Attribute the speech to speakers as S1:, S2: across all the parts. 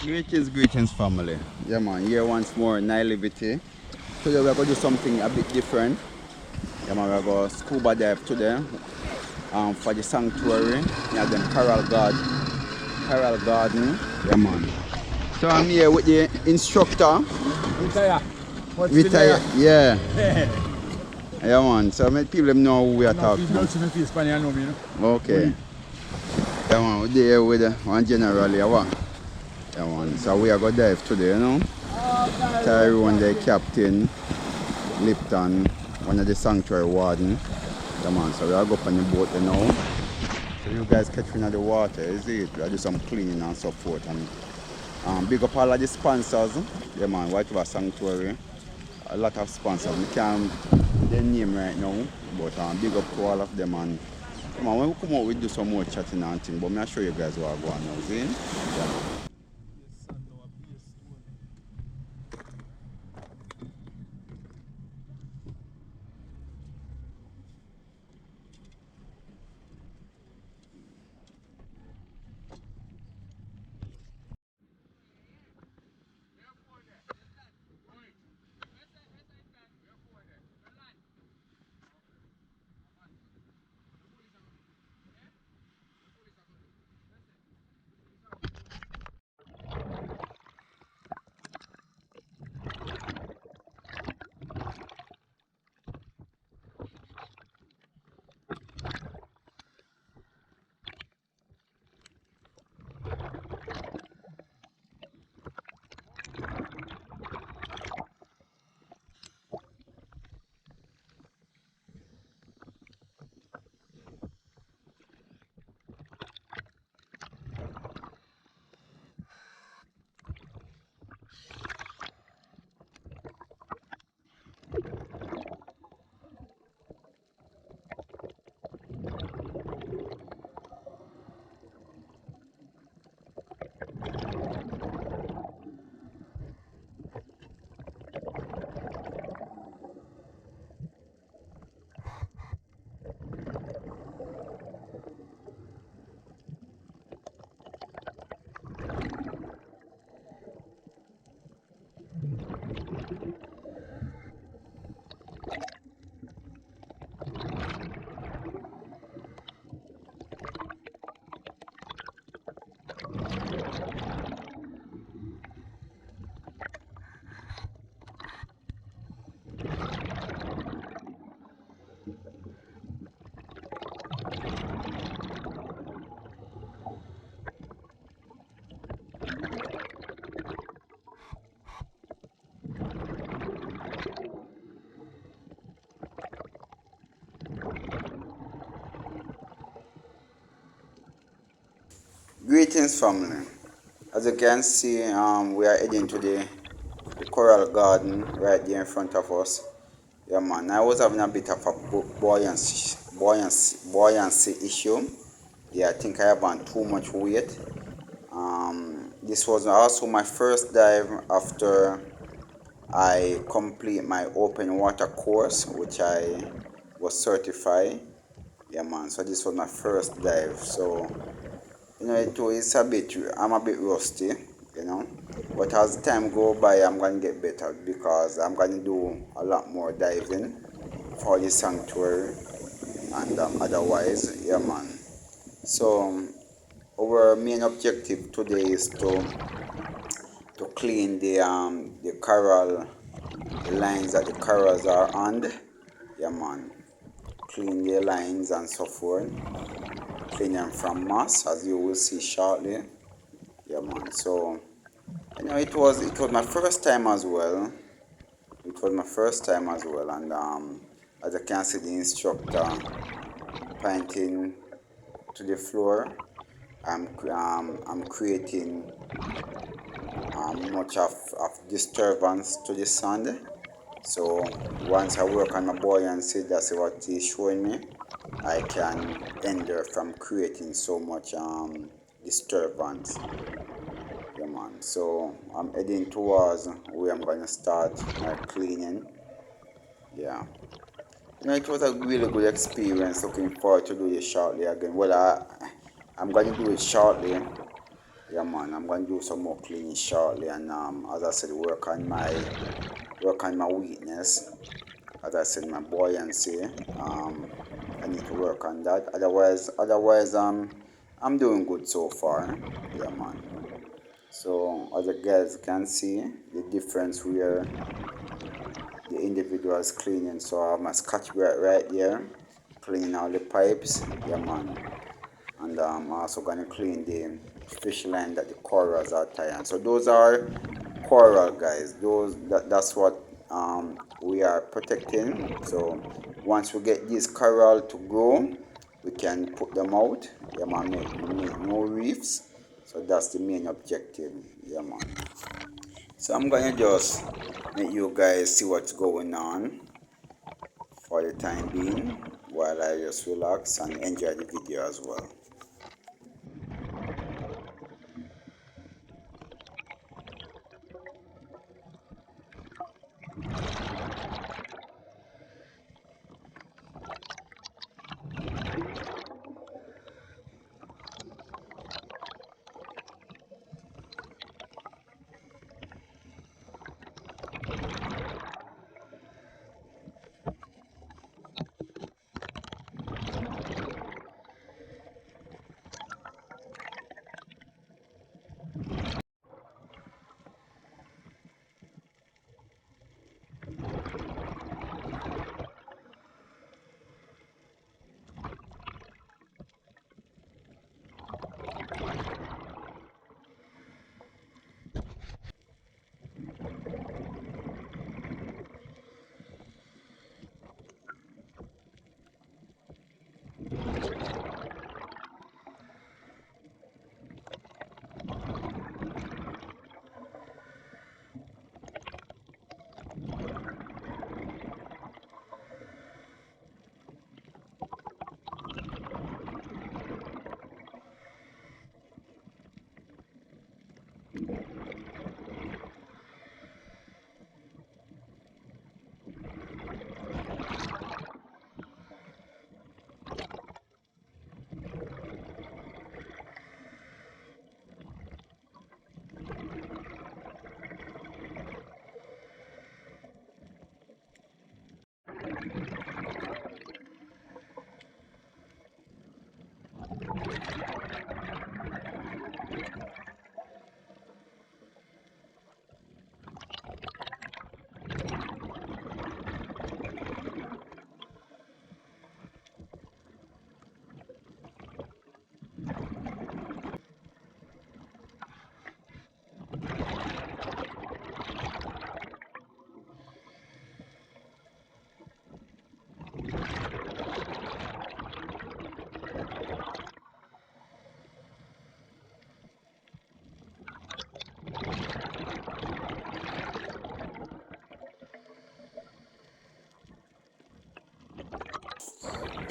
S1: Greetings family. Yeah man, here once more in Nailivity. Today we're going to do something a bit different. Yeah man, we're going to scuba dive today for the sanctuary. Yeah, them Coral Garden. Yeah man. So I'm here with the instructor.
S2: Retire. What's
S1: Retire. Yeah. Yeah man, so many people know who we are talking about. Okay. Yeah man, we're there with one general here. Yeah man, so we are going to dive today, you know. Tyrone, the captain, Lipton, one of the sanctuary warden. Yeah man, so we are going up on the boat you now. So you guys catching in the water, is it? We are do some cleaning and so forth. And big up all of the sponsors. Yeah man, whatever sanctuary. A lot of sponsors. We can't their name right now, but big up to all of them. And come on, when we come out, we do some more chatting and things. But I'll show you guys what I'm going now, see? Yeah. Greetings family. As you can see, we are heading to the coral garden right there in front of us. Yeah man, I was having a bit of a buoyancy issue. Yeah, I think I have on too much weight. This was also my first dive after I complete my open water course, which I was certified. Yeah man, so this was my first dive. So it's I'm a bit rusty, you know. But as time go by, I'm gonna get better because I'm gonna do a lot more diving for the sanctuary and otherwise, yeah man. So our main objective today is to clean the coral, the lines that the corals are on, yeah man. Clean the lines and so forth. Clean them from moss, as you will see shortly. Yeah man, so it was my first time as well. It was my first time as well, and as you can see, the instructor pointing to the floor. I'm creating much of disturbance to the sand. So once I work on my buoyancy, that's what he's showing me. I can hinder from creating so much disturbance. Yeah man, so I'm heading towards where I'm gonna start my cleaning. Yeah, it was a really good experience. Looking forward to do it shortly again. Well, I'm gonna do it shortly Yeah, man, I'm gonna do some more cleaning shortly, and as I said, work on my weakness. As I said, my buoyancy. I need to work on that. Otherwise, I'm doing good so far. Yeah, man. So as you guys can see, the difference where the individual is cleaning. So I have my scotch right there, cleaning all the pipes. Yeah, man. And I'm also gonna clean the fish line that the corals are tying. So those are coral, guys. That's what we are protecting. So once we get these coral to grow, we can put them out. Yeah, man, make more reefs. So that's the main objective. Yeah, man. So I'm gonna just let you guys see what's going on for the time being while I just relax and enjoy the video as well.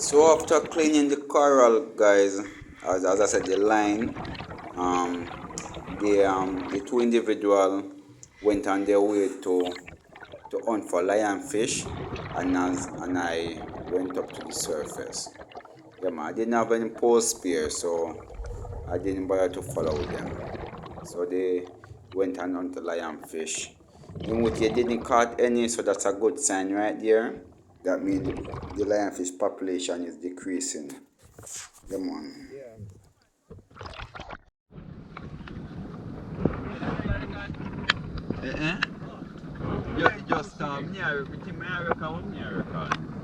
S1: So after cleaning the coral, guys, as I said, the line, um, the two individual went on their way to hunt for lionfish, and I went up to the surface. Yeah, man, I didn't have any pole spear, so I didn't bother to follow them. So they went and hunt the lionfish, in which they didn't caught any, so that's a good sign right there. That means the lionfish population is decreasing. Come on. Eh? Just near, everything I reckon, near record.